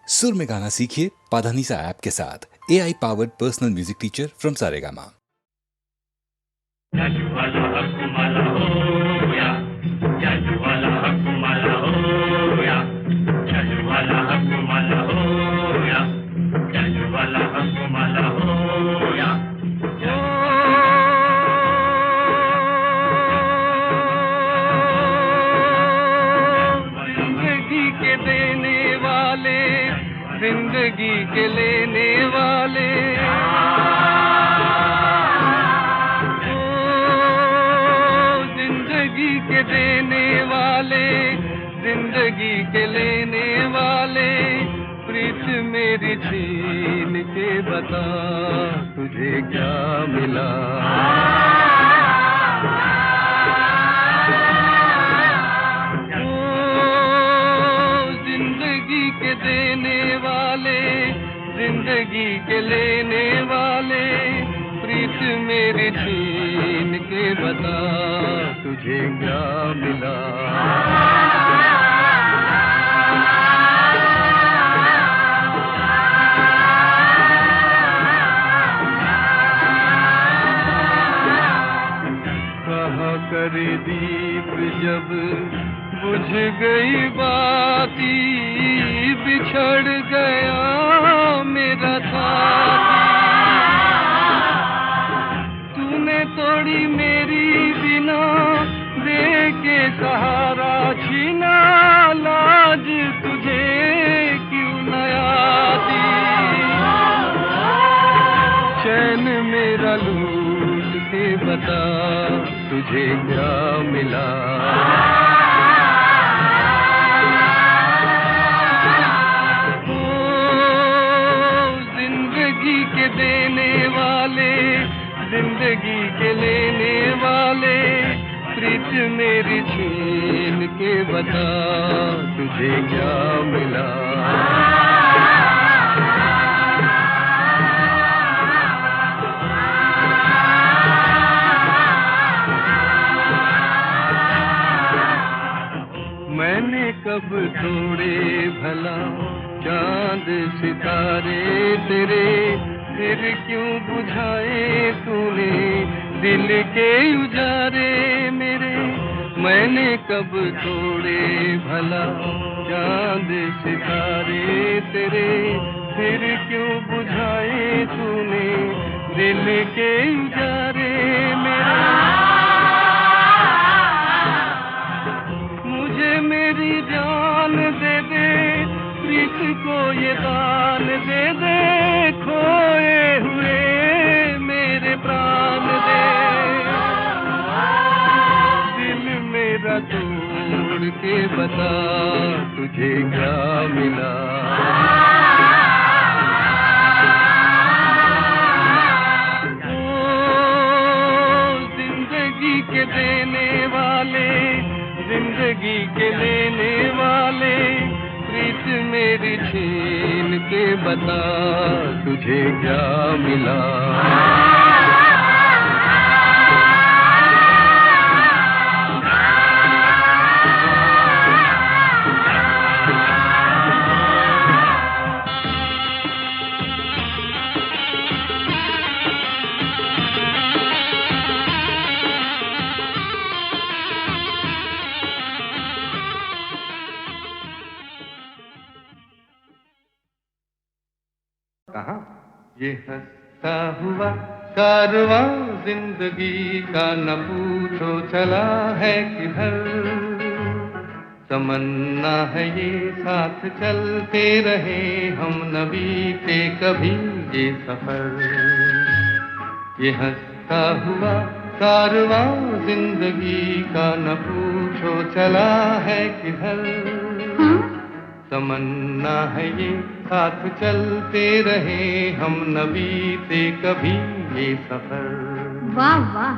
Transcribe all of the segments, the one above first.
सुर में गाना सीखिए पाधानीसा ऐप के साथ। AI powered personal music teacher from Saregama. जिंदगी के लेने वाले जिंदगी के देने वाले, जिंदगी के लेने वाले, प्रीत मेरी छीन के बता तुझे क्या मिला। जिंदगी के लेने वाले, प्रीत मेरी छीन के बता तुझे क्या मिला। कहा करे दीप जब बुझ गई बाती, बिछड़ गया मेरा साथी। तूने तोड़ी मेरी बिना, दे के सहारा छीना, लाज तुझे क्यों न आती। चैन मेरा लूट के बता तुझे क्या मिला। जिंदगी के लेने वाले, प्रीत मेरी छीन के बता तुझे क्या मिला। मैंने कब तोड़े भला चांद सितारे तेरे, फिर क्यों बुझाए तूने दिल के उजारे मेरे। मैंने कब तोड़े भला चांद सितारे तेरे, फिर क्यों बुझाए तूने दिल के उजारे मेरे। मुझे मेरी जान दे दे, प्रीत को ये दान दे दे, खोए हुए मेरे प्राण दे। दिल मेरा तोड़ के बता तुझे क्या मिला। जिंदगी के देने वाले, जिंदगी के लेने वाले, प्रीत मेरी छीन के बता तुझे क्या मिला। ये हंसता हुआ कारवां जिंदगी का न पूछो चला है किधर। तमन्ना है ये साथ चलते रहे हम, न बीते कभी ये सफर। ये हंसता हुआ कारवां जिंदगी का न पूछो चला है किधर। तमन्ना है ये साथ चलते रहे हम, न बीते कभी ये सफर। वाह वाह।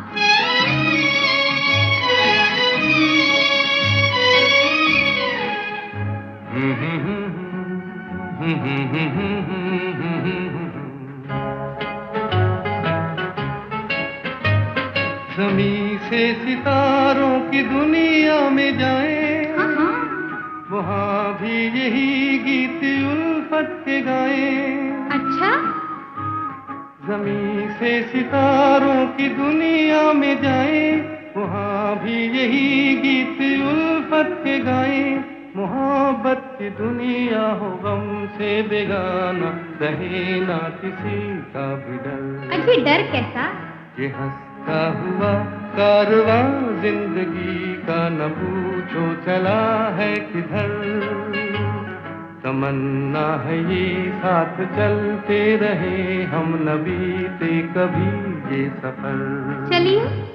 ज़मीं से सितारों की दुनिया में जाएं, वहाँ भी यही गीत उल्फत के गाए। अच्छा, ज़मीं से सितारों की दुनिया में जाए, वहाँ भी यही गीत उल्फत के गाए। मोहब्बत की दुनिया हो गम से बेगाना, रहे ना किसी का भी डर। अभी डर कैसा? ये हंसता हुआ कारवां जिंदगी का, न पूछो चला है किधर। तमन्ना है ये साथ चलते रहे हम, न बीते कभी ये सफर। चलिए।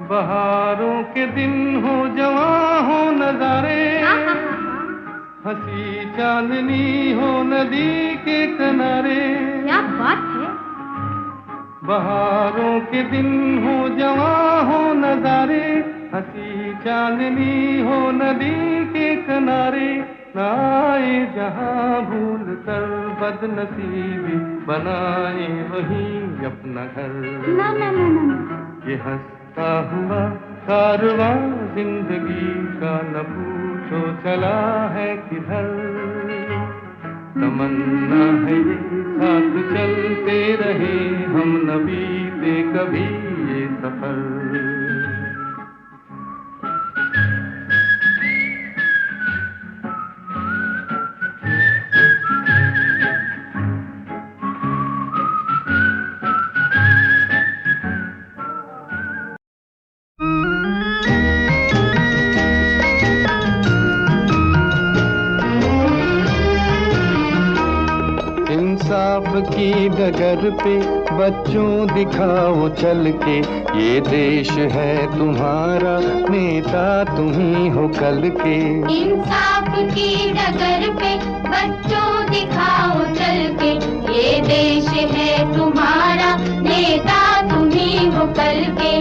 बहारों के दिन हो, जवां हो नजारे, हंसी चांदनी हो नदी के किनारे। क्या बात है। बहारों के दिन हो, जवां हो नजारे, हंसी चांदनी हो नदी के किनारे। आए जहां भूल कर बदनसीबी, बनाए वही अपना घर। ना ना ना ना, ये हंसता हुआ कारवां जिंदगी का, न पूछो चला है किधर। तमन्ना है ये साथ चलते रहे हम, न बीते कभी ये सफर। इंसाफ की डगर पे बच्चों दिखाओ चल के, ये देश है तुम्हारा, नेता तुम ही हो कल के। इंसाफ की डगर पे बच्चों दिखाओ चल के, ये देश है तुम्हारा, नेता तुम ही हो कल के।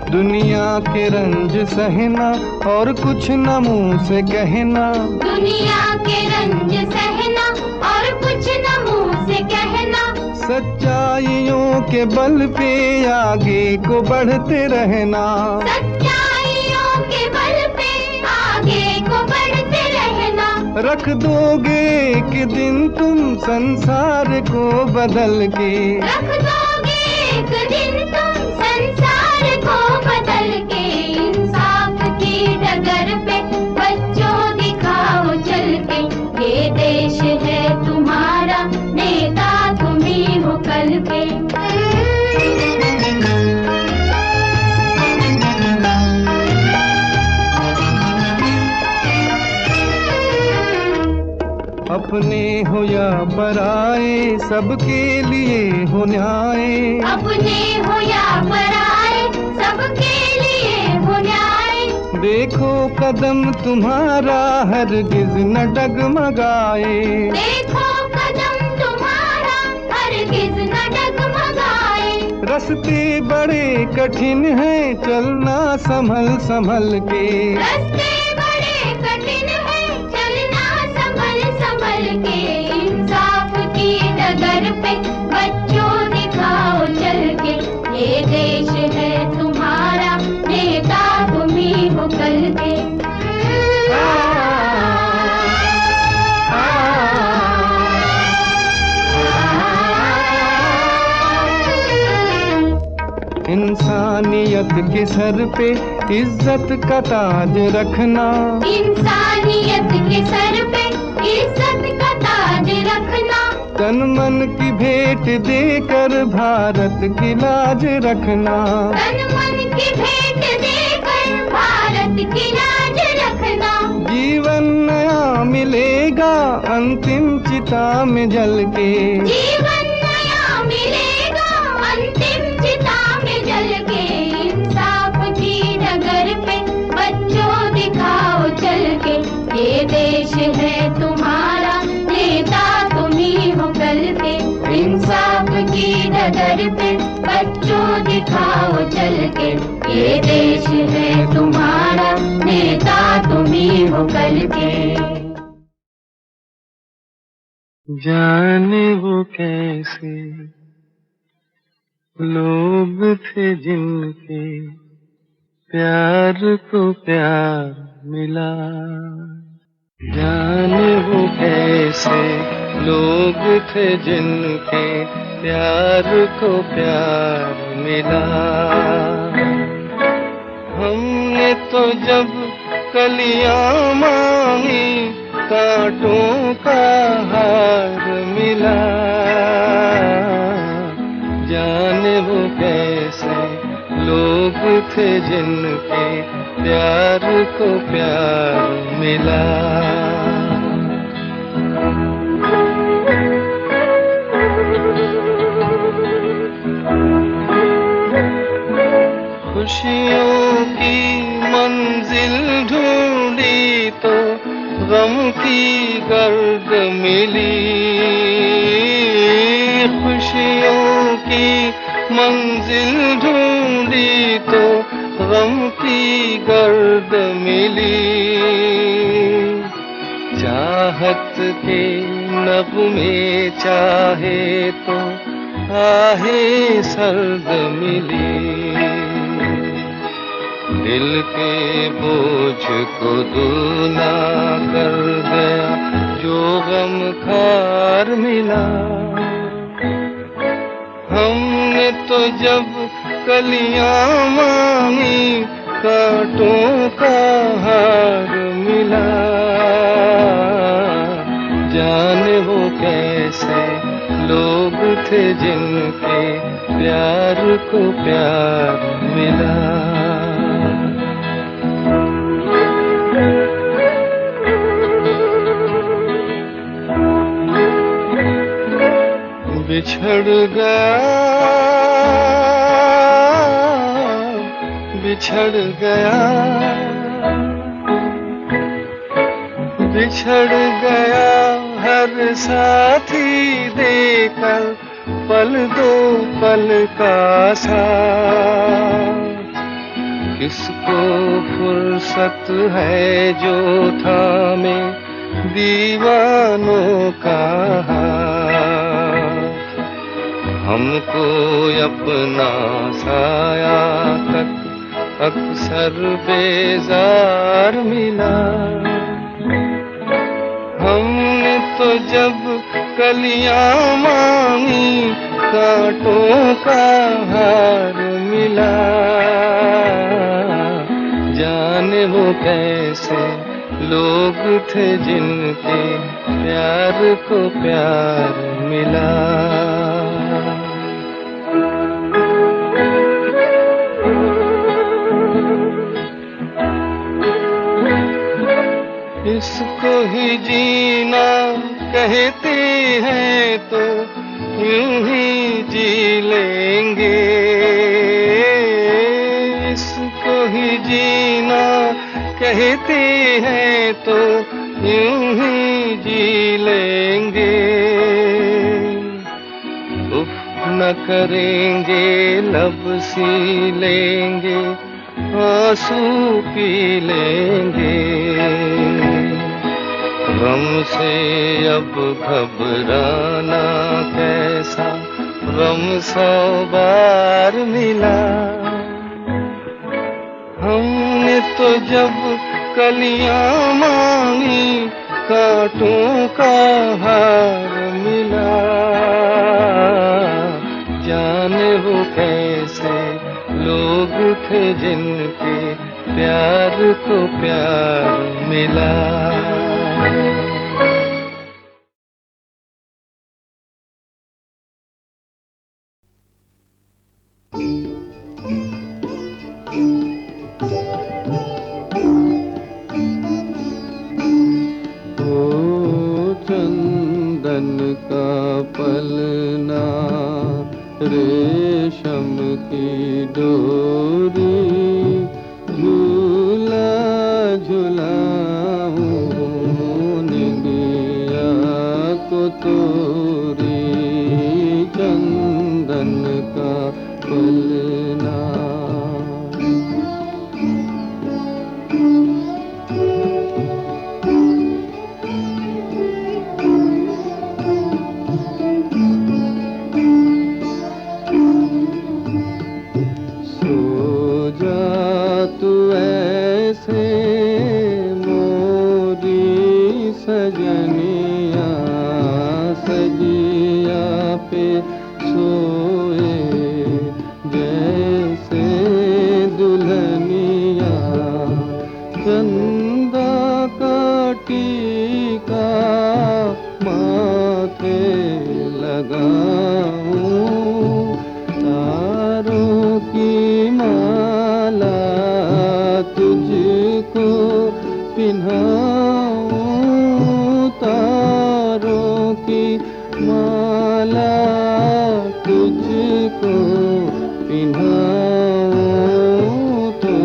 दुनिया के रंज सहना और कुछ न मुंह से कहना, दुनिया के रंज सहना और कुछ न मुंह से कहना। सच्चाइयों के बल पे आगे को बढ़ते रहना, सच्चाइयों के बल पे आगे को बढ़ते रहना। रख दोगे एक दिन तुम संसार को बदल के, रख दोगे एक दिन तुम संसार को बदल के। इंसाफ की डगर पे बच्चों दिखाओ चल के, ये देश है तुम्हारा, नेता तुम ही हो कल के। अपने हो या पराए सबके लिए हो न्याय, अपने हो या पराए सबके लिए हो न्याय। देखो कदम तुम्हारा हरगिज न डगमगाए, देखो कदम तुम्हारा हरगिज न डगमगाए। रास्ते बड़े कठिन हैं चलना संभल संभल के, रास्ते बड़े कठिन हैं चलना संभल संभल के। इंसाफ की डगर पे बच्चों दिखाओ चल के, ये देश है तुम्हारा, नेता तुम ही हो कल के। इंसानियत के सर पे इज्जत का ताज रखना, इंसानियत के सर पे इज्जत का ताज रखना। तन मन की भेंट देकर भारत की लाज रखना, तन मन की भेंट देकर भारत की लाज रखना। जीवन नया मिलेगा अंतिम चिता में जल के, जीवन नया मिलेगा अंतिम चिता में जल के। इंसाफ की डगर पे बच्चों दिखाओ चल के, ये देश है तुम्हारा, नेता तुम डगर पे बच्चों दिखाओ चल के, ये देश है तुम्हारा, नेता तुम्ही हो कल के। जाने वो कैसे लोग थे जिनके प्यार को प्यार मिला, जाने वो कैसे लोग थे जिनके प्यार को प्यार मिला। हमने तो जब कलियां मांगी कांटों का हार मिला, जाने वो कैसे लोग थे जिनके प्यार को प्यार मिला। खुशियों की मंजिल ढूंढी तो गम की गर्द मिली, खुशियों की मंजिल ढूंढी तो गम की गर्द मिली। चाहत के नगमे चाहे तो आहे सर्द मिली, दिल के बोझ को दूना कर गया जो गम खार मिला। हमने तो जब कलियां मांगी कांटों का हार मिला, जाने वो कैसे लोग थे जिनके प्यार को प्यार मिला। बिछड़ गया हर साथी देकर पल दो पल का साथ। किसको फुर्सत है जो थामे दीवानों का हाथ। हमको अपना साया तक अक्सर बेजार मिला। हमने तो जब कलियां मांगी कांटों का हार मिला, जाने वो कैसे लोग थे जिनके प्यार को प्यार मिला। इसको ही जीना कहते हैं तो यूं ही जी लेंगे, इसको ही जीना कहते हैं तो यूं ही जी लेंगे। उफ न करेंगे लब सी लेंगे आंसू पी लेंगे। गम से अब घबराना कैसा, गम 100 बार मिला। हमने तो जब कलियां मांगी कांटों का हार मिला, जाने वो कैसे लोग थे जिनके प्यार को प्यार मिला। चंदन का पलना रेशम की डोरी, झूला झुलाऊं निंदिया को तोरी। चंदन चंदन का पलना। सजनिया सजिया पे सोए जैसे दुल्हनिया। चंदा का टीका माथे लगाऊं, तारों की माला तुझको पिन्हाऊं, तारों की माला तुझको पिन्हाऊं, तो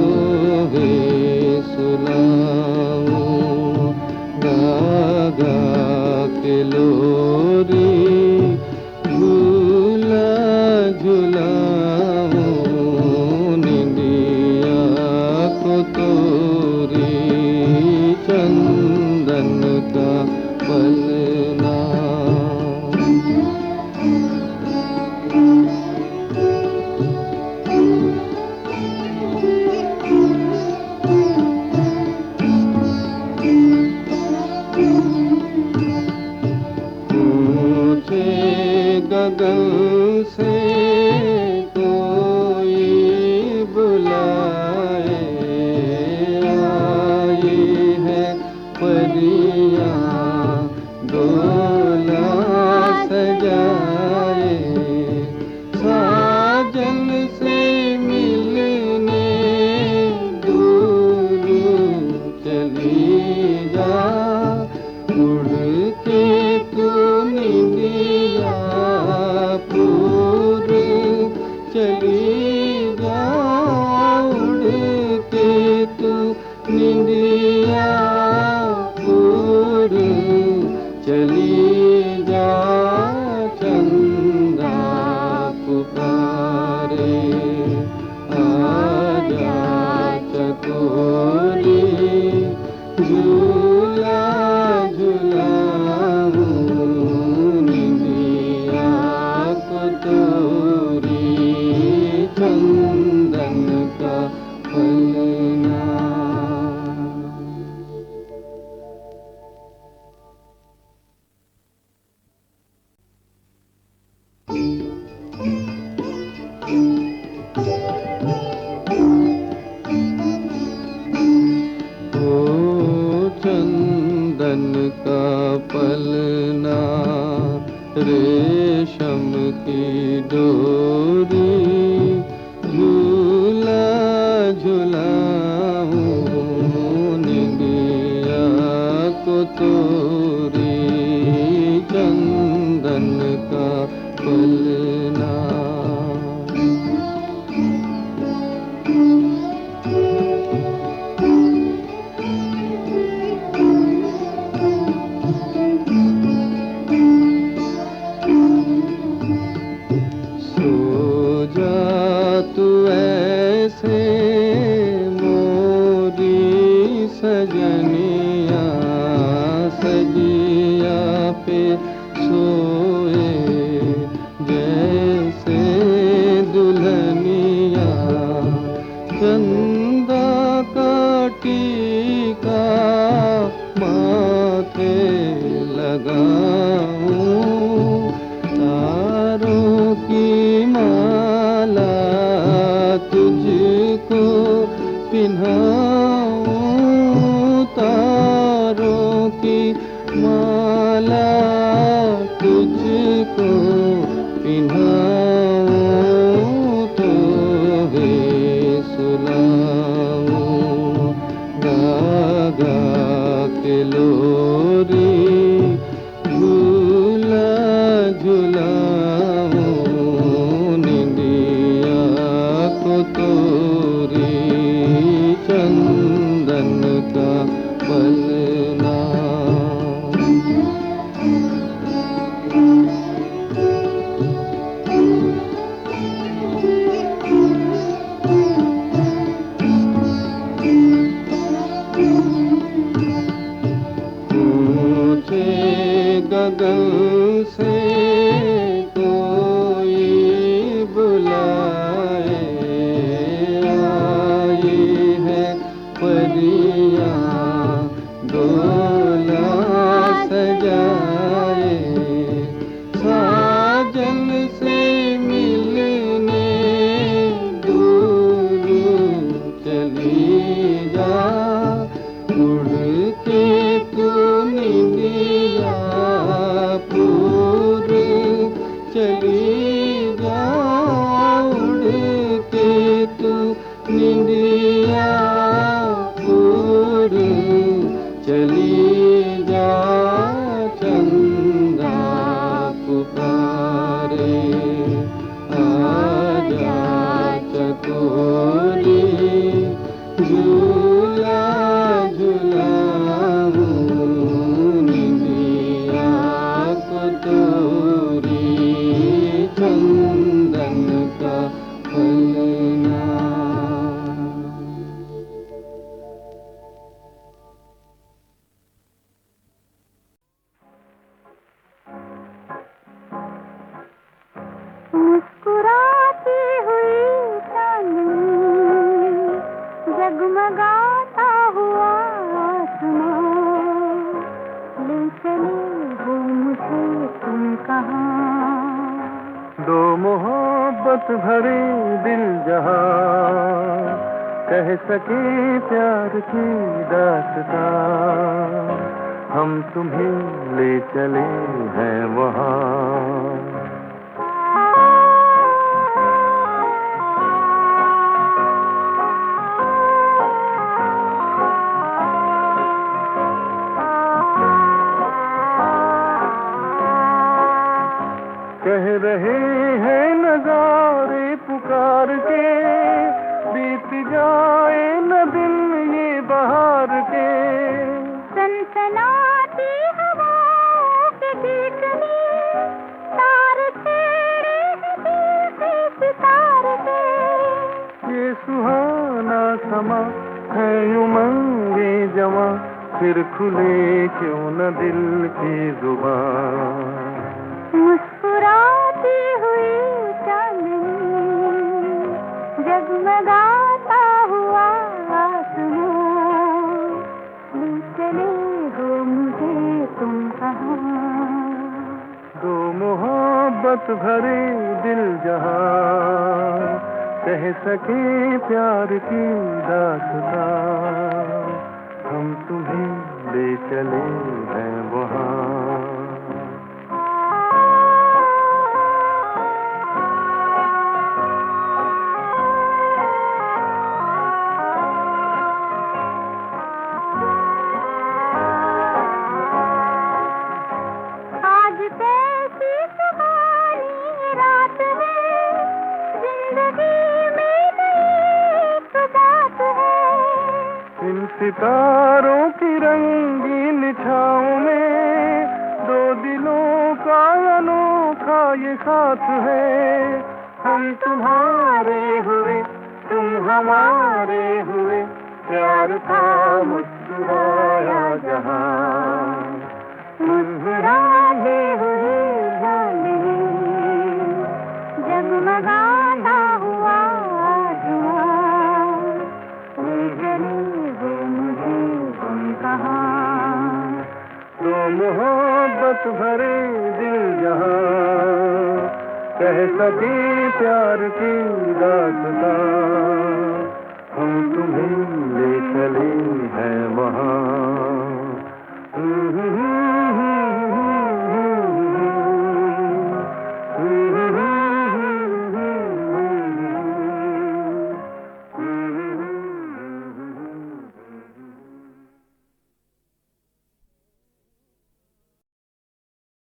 वे सुलाऊं गा गा के लोरी, झूला झुलाऊं निंदिया को तोरी। चंदन का पलना। ऊंचे गगन से कोई बुलाए, आई है परियां डोला सजाए। साजन से मिलने दूर चली जा, उड़ के तू निंदिया पूर चली जा, उड़ के तू निंदिया पूर चली जा। चंदा पुकारे आजा चकोरी, झूला झुलाऊं निंदिया को तोरी। चंदन का पलना। चंदन का पलना, रेशम की डोरी, झूला झुलाऊं निंदिया को तोरी। चंदन का पलना। सजनिया सजिया पे सोए जैसे दुल्हनिया। चंदा का टीका माथे लगाऊं, तारों की माला तुझको पिन्हाऊं, तारों की माला तुझको पिन्हाऊं, तो वे सुलाऊं गा गा के लोरी, झूला झुलाऊं निंदिया को तोरी। चंद मोहब्बत भरे दिल जहां कह सके प्यार की दास्तां, हम तुम्हें ले चले हैं वहां। कह रहे हैं नजारे पुकार के, बीत जाए न दिन ये बहार के। सनसनाती हवाओं के गीत में तार छेड़े हैं दिल के सितार के। ये सुहाना समा है उमंगे जवां, फिर खुले क्यों न दिल की जुबान। मुस्कुराती हुई चांदनी, जगमगाता हुआ आसमां, ले चले हो मुझे तुम कहाँ। दो मोहब्बत भरे दिल जहां कह सके प्यार की दास्तां, हम तुम्हें ले चले हैं वहां। सितारों की रंगीन छाँव में दो दिलों का अनोखा ये साथ है। हम तुम्हारे हुए तुम हमारे हुए, प्यार का मुस्कुराया जहां। मुस्कुराते हुए जाने, जगमगाता हुआ आसमां, ले चले हो मुझे तुम कहाँ। दो मोहब्बत भरे दिल जहां कह सके प्यार की दास्तां, हम तुम्हें ले चले हैं वहां।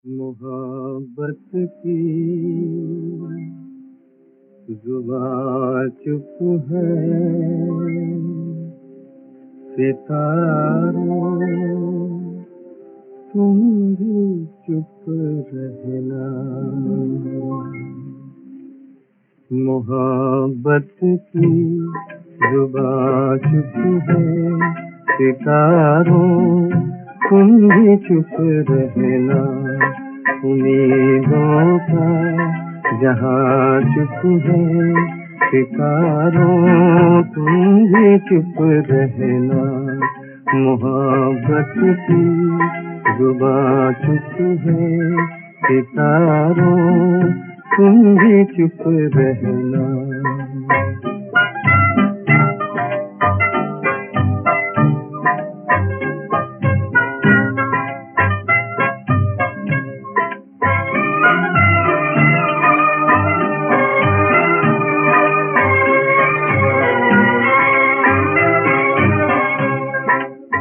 मोहब्बत की जुबां चुप है, सितारों तुम भी चुप रहना। मोहब्बत की जुबां चुप है, सितारों तुम भी चुप रहना। उम्मीदों का जहां चुप है, सितारों तुम भी चुप रहना। मोहब्बत की जुबां चुप है, सितारों तुम भी चुप रहना।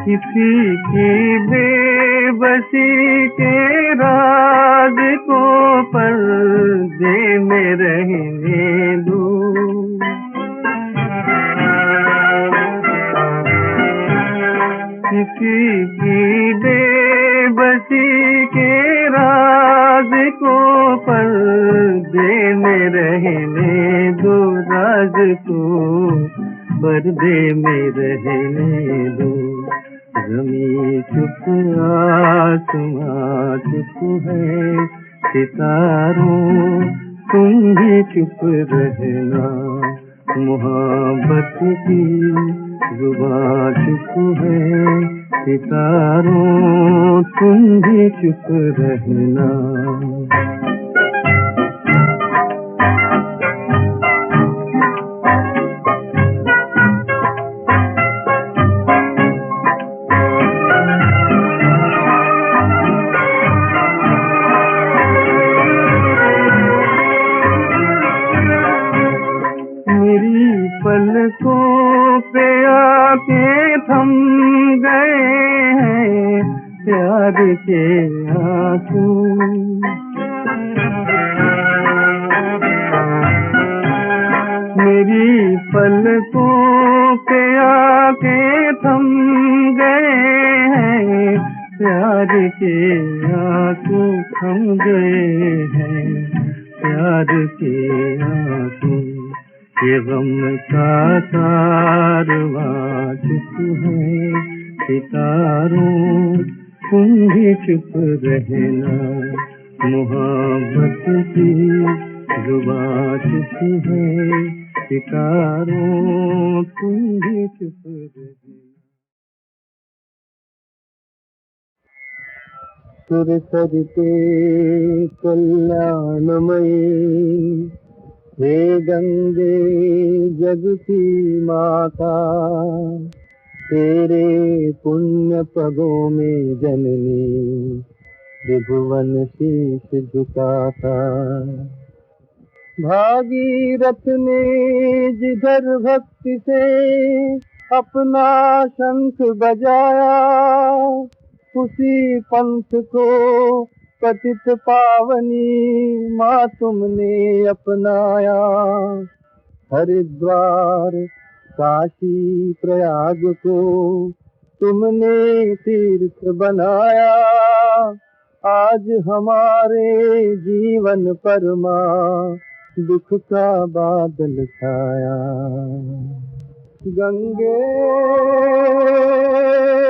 किसी की बेबसी के राज को पर्दे में रहने दो। किसी की बेबसी के राज को पर्दे में रहने दो। राज को पर्दे में रहने दो। ज़मीं चुप आसमां चुप है, सितारों तुम भी चुप रहना। मोहब्बत की जुबां चुप है, सितारों तुम भी चुप रहना। पलकों पे आके थम गए हैं प्यार के आंसू। मेरी पलकों पे आके थम गए हैं प्यार के आंसू, थम गए हैं प्यार के आंसू। ये गम का कारवां चुप है सितारों, तुम भी चुप रहना। मोहब्बत की जुबां चुप है सितारों, तुम भी चुप रहना। सुर सजते कल्याणमयी, हे गंगे जग की माता, तेरे पुण्य पगों में जननी त्रिभुवन शीश झुकाता। भागीरथ ने जिधर भक्ति से अपना शंख बजाया, उसी पंथ को पतित पावनी माँ तुमने अपनाया। हरिद्वार काशी प्रयाग को तुमने तीर्थ बनाया। आज हमारे जीवन पर माँ दुख का बादल छाया। गंगे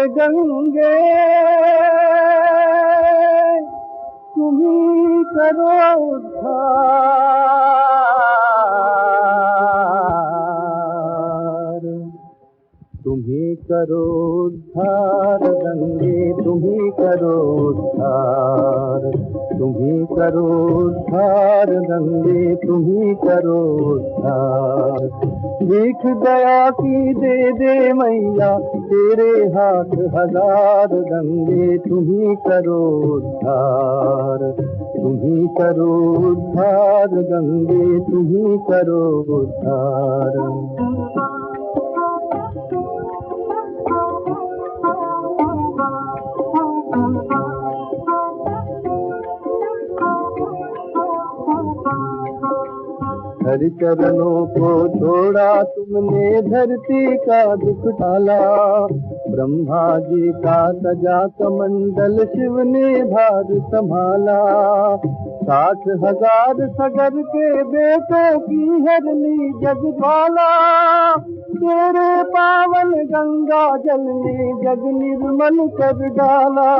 गंगे तुम ही करो उद्धार, तुम ही करो उद्धार। गंगे तुम ही करो उद्धार, तुम ही करो उद्धार। गंगे तुम ही करो उद्धार। भीख दया की दे दे मैया, तेरे हाथ हजार। गंगे तुम ही करो उद्धार, तुम ही करो उद्धार। गंगे तुम ही करो उद्धार। हरि चरणों को छोड़ा तुमने, धरती का दुख टाला। ब्रह्मा जी का सजा कमंडल शिव ने भार संभाला। 60,000 सगर के बेटों की हरनी जगज्वाला, तेरे पावन गंगा जल ने जग निर्मल कर डाला।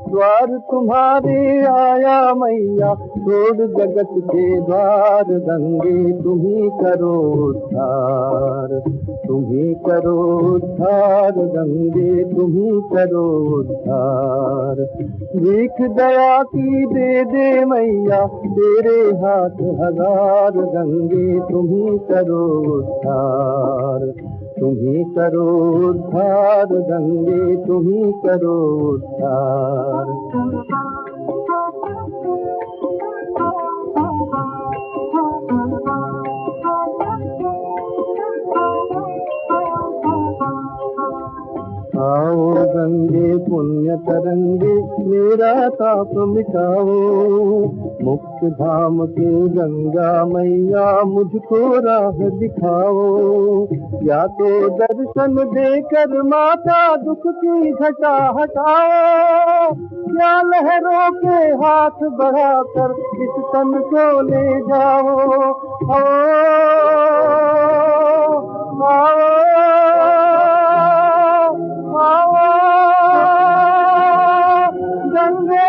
द्वार तुम्हारे आया मैया, छोड़ जगत के द्वार। गंगे तुम ही करो उद्धार, तुम ही करो उद्धार। गंगे तुम ही करो उद्धार। भीख दया की दे दे मैया, तेरे हाथ हजार। गंगे तुम ही करो उद्धार, तुम ही करो उद्धार। गंगे तुम ही करो उद्धार। आओ गंगे पुण्य तरंगे, मेरा ताप मिटाओ। मुक्त धाम के गंगा मैया, मुझको राह दिखाओ। या तो दर्शन देकर माता दुख की घटा हटाओ, या लहरों के हाथ बढ़ाकर इस तन को ले जाओ। गंगे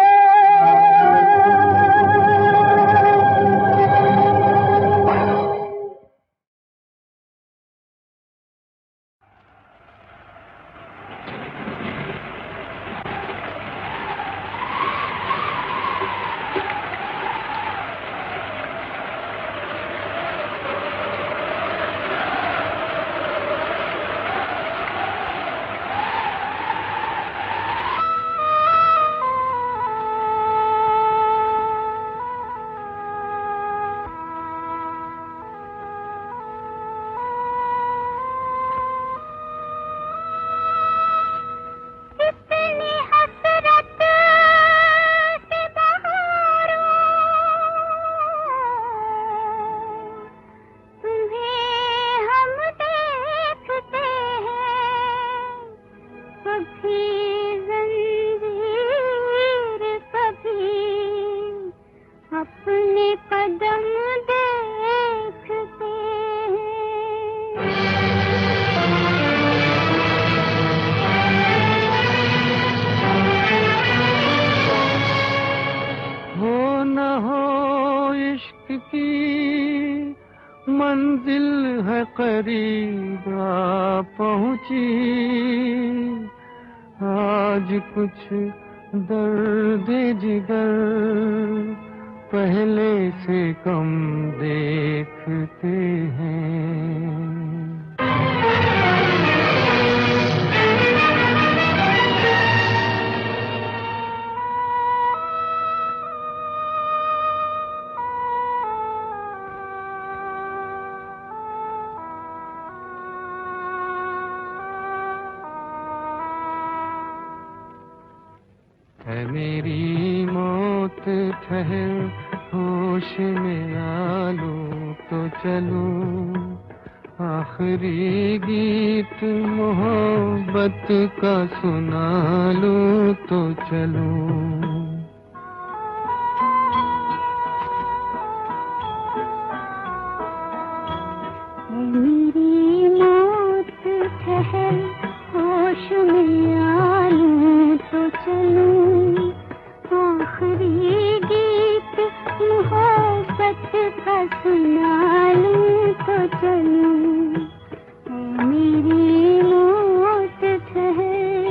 मंजिल है करीब आ पहुंची, आज कुछ दर्द जिगर पहले से कम देखते हैं। है मेरी मौत ठहर होश में आ लूं तो चलूं, आखिरी गीत मोहब्बत का सुना लूं तो चलूं। मेरी मौत ठहर होश में आ लूं तो चलूं, आखिरी गीत मोहब्बत का सुना लूं तो चलूं। मेरी मौत ठहर।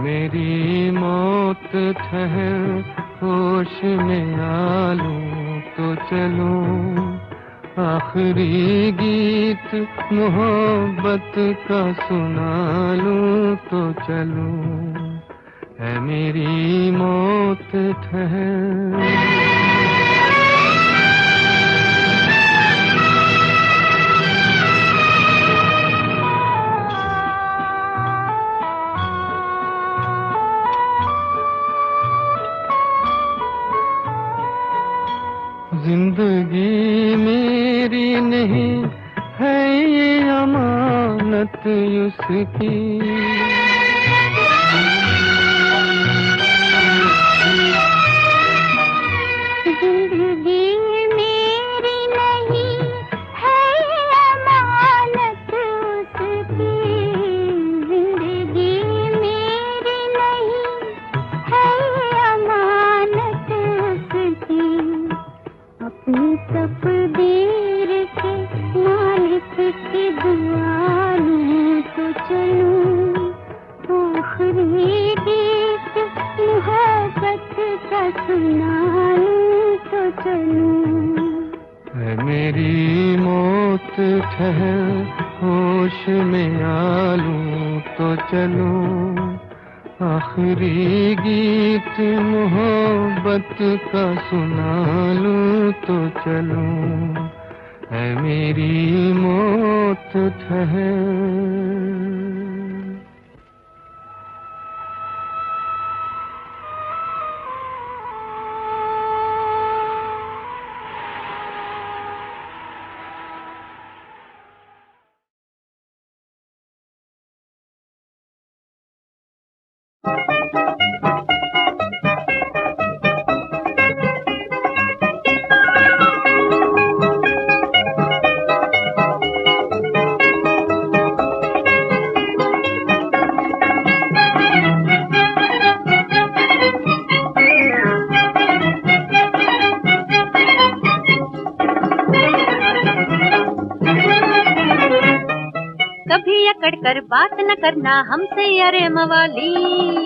मेरी मौत ठहर होश में आ लूं तो चलूं, आखिरी गीत मोहब्बत का सुना लूं तो चलूं। है मेरी मौत ठहर। जिंदगी मेरी नहीं है ये अमानत उसकी, जिंदगी मेरी नहीं है ये अमानत उसकी, जिंदगी मेरी नहीं है ये अमानत उसकी। अपनी तकदीर के मालिक की दुआ लूं तो चलूं, आखिरी गीत मोहब्बत का सुना लूं तो चलूं। है मेरी मौत ठहर होश में आ लूं तो चलूं, आखिरी गीत मोहब्बत का सुना लूं तो चलूं। है मेरी मौत ठहर। कभी अकड़ कर बात न करना हमसे अरे मवाली,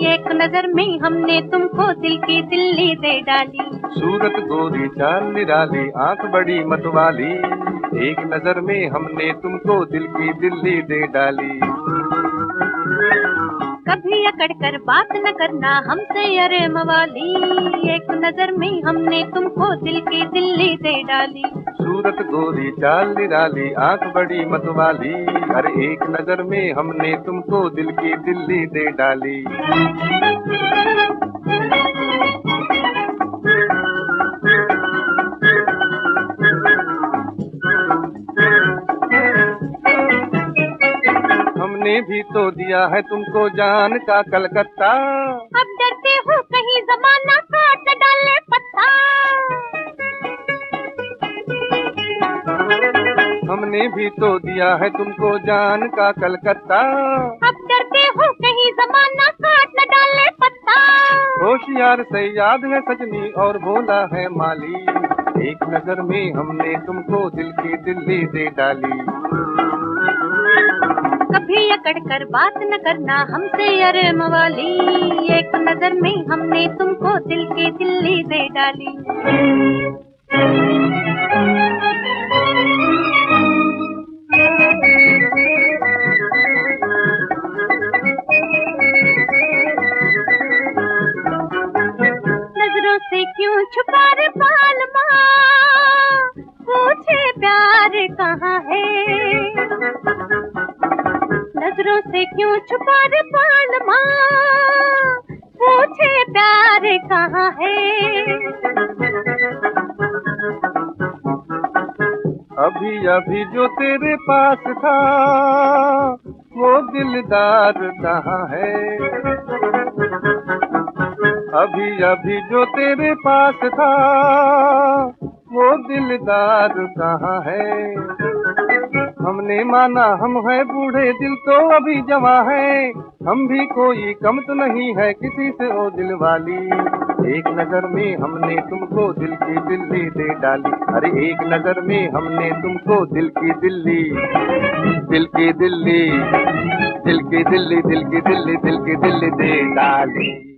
एक नजर में हमने तुमको दिल की दिल्ली दे डाली। सूरत गोरी चाल निराली आंख बड़ी मतवाली, एक नजर में हमने तुमको दिल की दिल्ली दे डाली। कभी अकड़ कर बात न करना हमसे अरे मवाली, एक नजर में हमने तुमको दिल की दिल्ली दे डाली। सूरत गोरी चाल निराली आंख बड़ी मतवाली, अरे एक नजर में हमने तुमको दिल की दिल्ली दे डाली। हमने भी तो दिया है तुमको जान का कलकत्ता, अब डरते हो कहीं जमाना काट डाले पत्ता। हमने भी तो दिया है तुमको जान का कलकत्ता, अब डरते हो कहीं जमाना काट न डाले पत्ता। होशियार सयाद है सजनी और भोला है माली, एक नजर में हमने तुमको दिल की दिल्ली दे डाली। कभी अकड़ कर बात न करना हमसे अरे मवाली, एक नजर में हमने तुमको दिल की दिल्ली दे डाली। नजरों से क्यों छुपा रे पालमा, पूछे प्यार कहाँ है। नजरों से क्यों छुपा रे पालमा, पूछे प्यार कहाँ है। अभी अभी जो तेरे पास था वो दिलदार कहाँ है। अभी अभी जो तेरे पास था वो दिलदार कहाँ है। हमने माना हम है बूढ़े दिल तो अभी जवां है, हम भी कोई कम तो नहीं है किसी से ओ दिल वाली, एक नजर में हमने तुमको दिल की दिल्ली दे डाली। अरे एक नजर में हमने तुमको दिल की दिल्ली, दिल की दिल्ली, दिल की दिल्ली, दिल की दिल्ली, दिल की दिल्ली दे डाली।